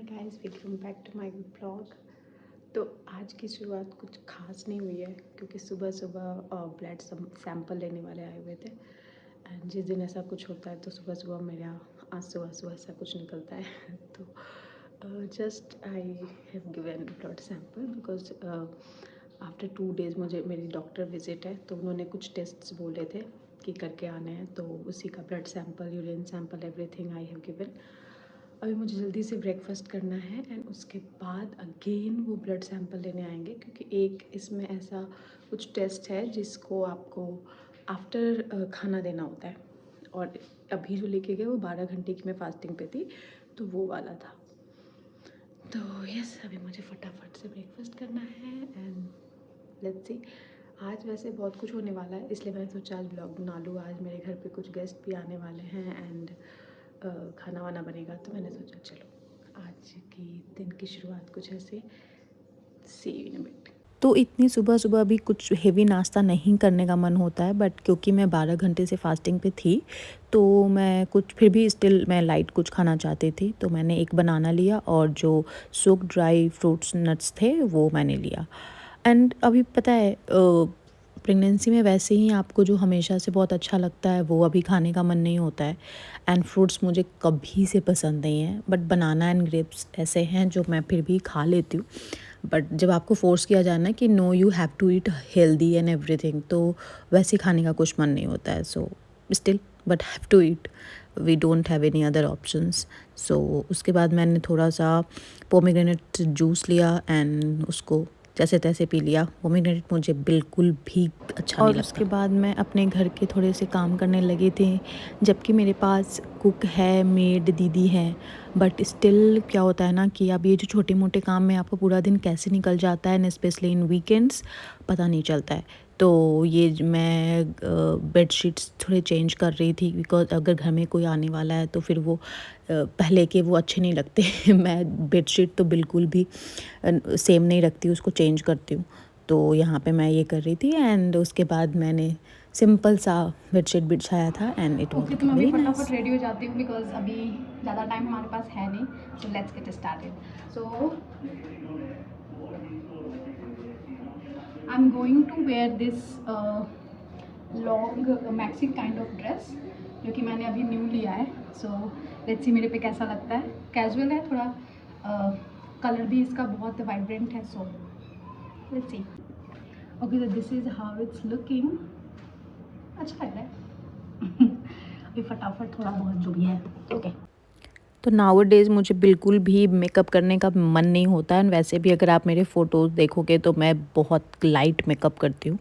Guys, welcome back to my blog. तो आज की शुरुआत कुछ खास नहीं हुई है क्योंकि सुबह सुबह ब्लड सैंपल लेने वाले आए हुए थे। एंड जिस दिन ऐसा कुछ होता है तो सुबह सुबह मेरा आंसू आंसू ऐसा कुछ निकलता है तो just I have given blood sample because after 2 days मुझे मेरी डॉक्टर विजिट है, तो उन्होंने कुछ टेस्ट्स बोले थे कि करके आने हैं, तो उसी का blood sample, urine sample, everything I have given. अभी मुझे जल्दी से ब्रेकफास्ट करना है एंड उसके बाद अगेन वो ब्लड सैंपल लेने आएंगे क्योंकि एक इसमें ऐसा कुछ टेस्ट है जिसको आपको आफ्टर खाना देना होता है। और अभी जो लेके गए वो 12 घंटे की मैं फास्टिंग पे थी, तो वो वाला था। तो यस, अभी मुझे फटाफट से ब्रेकफास्ट करना है एंड लेट्स सी। आज वैसे बहुत कुछ होने वाला है, इसलिए मैंने सोचा आज ब्लॉग बना लूँ। आज मेरे घर पे कुछ गेस्ट भी आने वाले हैं एंड खाना वाना बनेगा, तो मैंने सोचा चलो आज की दिन की शुरुआत कुछ ऐसे। सी यू इन अ बिट। तो इतनी सुबह-सुबह भी कुछ हेवी नाश्ता नहीं करने का मन होता है, बट क्योंकि मैं 12 घंटे से फास्टिंग पे थी, तो मैं कुछ फिर भी स्टिल मैं लाइट कुछ खाना चाहती थी। तो मैंने एक बनाना लिया और जो सोक्ड ड्राई फ्रूट्स नट्स थे वो मैंने लिया। एंड अभी पता है प्रेगनेंसी में वैसे ही आपको जो हमेशा से बहुत अच्छा लगता है वो अभी खाने का मन नहीं होता है। एंड फ्रूट्स मुझे कभी से पसंद नहीं है, बट बनाना एंड ग्रेप्स ऐसे हैं जो मैं फिर भी खा लेती हूँ। बट जब आपको फ़ोर्स किया जाए ना कि no you have to eat healthy and everything, तो वैसे खाने का कुछ मन नहीं होता है। So still but have to eat, we don't have any other options. So उसके बाद मैंने थोड़ा सा पोमेग्रेनेट जूस लिया एंड उसको जैसे तैसे पी लिया। पोमेग्रेनेट मुझे बिल्कुल भी अच्छा नहीं और लगता। उसके बाद मैं अपने घर के थोड़े से काम करने लगी थी, जबकि मेरे पास कुक है, मेड दीदी है, बट स्टिल क्या होता है ना कि अब ये जो छोटे मोटे काम में आपको पूरा दिन कैसे निकल जाता है, एंड स्पेशली इन वीकेंड्स पता नहीं चलता है। तो ये मैं बेडशीट्स थोड़े चेंज कर रही थी बिकॉज अगर घर में कोई आने वाला है तो फिर वो पहले के वो अच्छे नहीं लगते। मैं बेडशीट तो बिल्कुल भी सेम नहीं रखती, उसको चेंज करती हूँ। तो यहाँ पे मैं ये कर रही थी एंड उसके बाद मैंने सिंपल सा बेडशीट बिछाया था एंड इट वाज ओके, तो मैं लुकिंग अभी वेरी फटाफट नाइस। रेडी हो जाती हूँ बिकॉज अभी ज़्यादा टाइम हमारे पास है नहीं। So let's get started. So I am going to wear this long maxi kind of dress जो कि मैंने अभी न्यू लिया है। सो लेट्स सी मेरे पे कैसा लगता है। कैजुअल है थोड़ा, कलर भी इसका बहुत वाइब्रेंट है। So let's see. ओके, तो this is how it's looking. अच्छा लग रहा है। अभी फटाफट थोड़ा बहुत जो भी है। ओके। तो नाउ डेज़ मुझे बिल्कुल भी मेकअप करने का मन नहीं होता है। एंड वैसे भी अगर आप मेरे फ़ोटोज़ देखोगे तो मैं बहुत लाइट मेकअप करती हूँ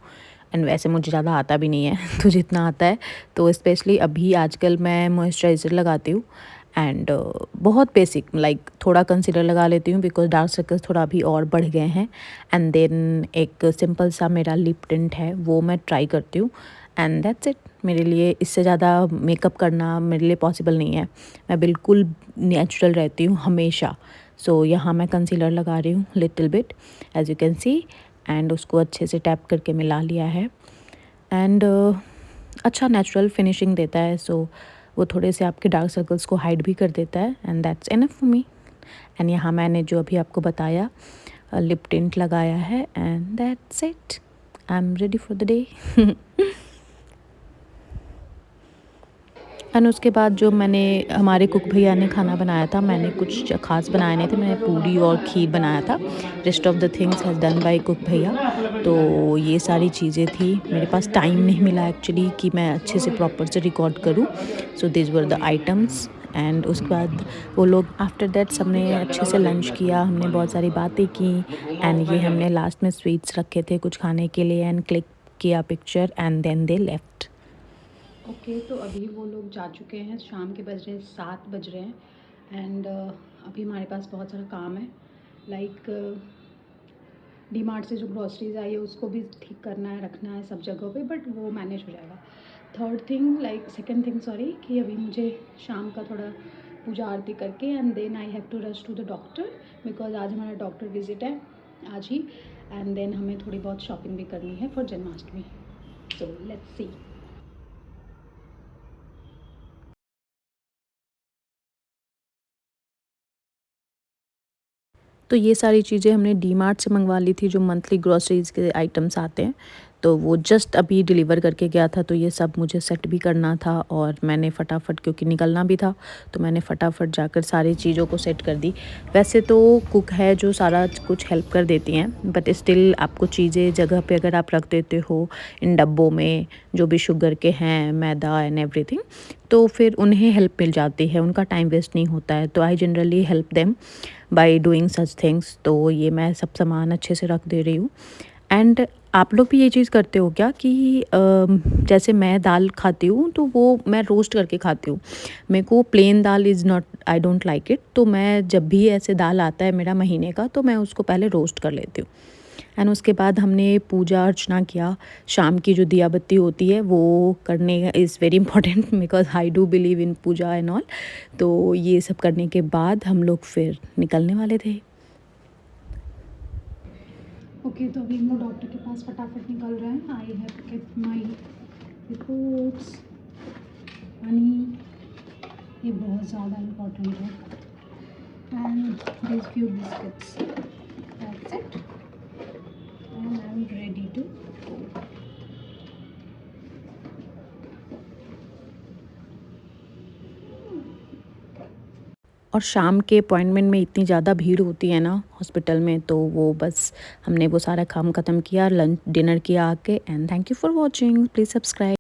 एंड वैसे मुझे ज़्यादा आता भी नहीं है। तो जितना आता है, तो स्पेशली अभी आजकल मैं मॉइस्चराइज़र लगाती हूँ एंड बहुत बेसिक लाइक थोड़ा कंसीलर लगा लेती हूँ बिकॉज डार्क सर्कल्स थोड़ा अभी और बढ़ गए हैं। एंड देन एक सिंपल सा मेरा लिप टिंट है, वो मैं ट्राई करती हूँ एंड दैट्स इट। मेरे लिए इससे ज़्यादा मेकअप करना मेरे लिए पॉसिबल नहीं है। मैं बिल्कुल नेचुरल रहती हूँ हमेशा। सो यहाँ मैं कंसीलर लगा रही हूँ little bit, as you can see, and उसको अच्छे से टैप करके मिला लिया है एंड अच्छा नेचुरल फिनिशिंग देता है। सो वो थोड़े से आपके डार्क सर्कल्स को हाइड भी कर देता है and that's enough for me. And यहाँ मैंने जो अभी आपको बताया लिप टिंट लगाया है and that's it. I am ready for the day. And उसके बाद जो मैंने हमारे कुक भैया ने खाना बनाया था, मैंने कुछ ख़ास बनाए नहीं थे, मैंने पूड़ी और खीर बनाया था। Rest of the things has done by cook भैया। तो ये सारी चीज़ें थी, मेरे पास टाइम नहीं मिला एक्चुअली कि मैं अच्छे से प्रॉपर से रिकॉर्ड करूँ। So this were the items and उसके बाद वो लोग आफ्टर दैट सबने अच्छे से लंच किया, हमने बहुत सारी बातें की एंड ये हमने लास्ट में स्वीट्स रखे थे कुछ खाने के लिए एंड क्लिक किया picture and then they left. Okay, तो अभी वो लोग जा चुके हैं, शाम के बज रहे हैं 7 बज रहे हैं एंड अभी हमारे पास बहुत सारा काम है। लाइक डी मार्ट से जो ग्रॉसरीज आई है उसको भी ठीक करना है, रखना है सब जगहों पे, बट वो मैनेज हो जाएगा। Third thing like second thing sorry, कि अभी मुझे शाम का थोड़ा पूजा आरती करके and then I have to rush to the doctor because आज हमारा डॉक्टर विजिट है, आज ही। एंड देन हमें थोड़ी बहुत शॉपिंग भी करनी है for Janmashtami. So let's see. तो ये सारी चीज़ें हमने डीमार्ट से मंगवा ली थी, जो मंथली ग्रॉसरीज़ के आइटम्स आते हैं। तो वो जस्ट अभी डिलीवर करके गया था, तो ये सब मुझे सेट भी करना था और मैंने फटाफट, क्योंकि निकलना भी था, तो मैंने फटाफट जाकर सारी चीज़ों को सेट कर दी। वैसे तो कुक है जो सारा कुछ हेल्प कर देती हैं, बट स्टिल आपको चीज़ें जगह पे अगर आप रख देते हो इन डब्बों में, जो भी शुगर के हैं, मैदा एंड एवरीथिंग, तो फिर उन्हें हेल्प मिल जाती है, उनका टाइम वेस्ट नहीं होता है। तो I generally help them by doing such things. तो ये मैं सब सामान अच्छे से रख दे रही हूँ। एंड आप लोग भी ये चीज़ करते हो क्या कि जैसे मैं दाल खाती हूँ तो वो मैं रोस्ट करके खाती हूँ। मेरे को plain dal is not, I don't like it. तो मैं जब भी ऐसे दाल आता है मेरा महीने का, तो मैं उसको पहले रोस्ट कर लेती हूँ। एंड उसके बाद हमने पूजा अर्चना किया। शाम की जो दिया बत्ती होती है वो करने is very important, because I do believe in puja and all. तो ये सब करने के बाद हम लोग फिर निकलने वाले थे। ओके, तो अभी हम लोग डॉक्टर के पास फटाफट निकल रहे हैं। I have kept my reports. पानी ये बहुत ज़्यादा इम्पोर्टेंट है। And this few biscuits, that's it, and I am ready to go. और शाम के अपॉइंटमेंट में इतनी ज़्यादा भीड़ होती है ना हॉस्पिटल में, तो वो बस हमने वो सारा काम ख़त्म किया, लंच डिनर किया आके। And thank you for watching, please subscribe.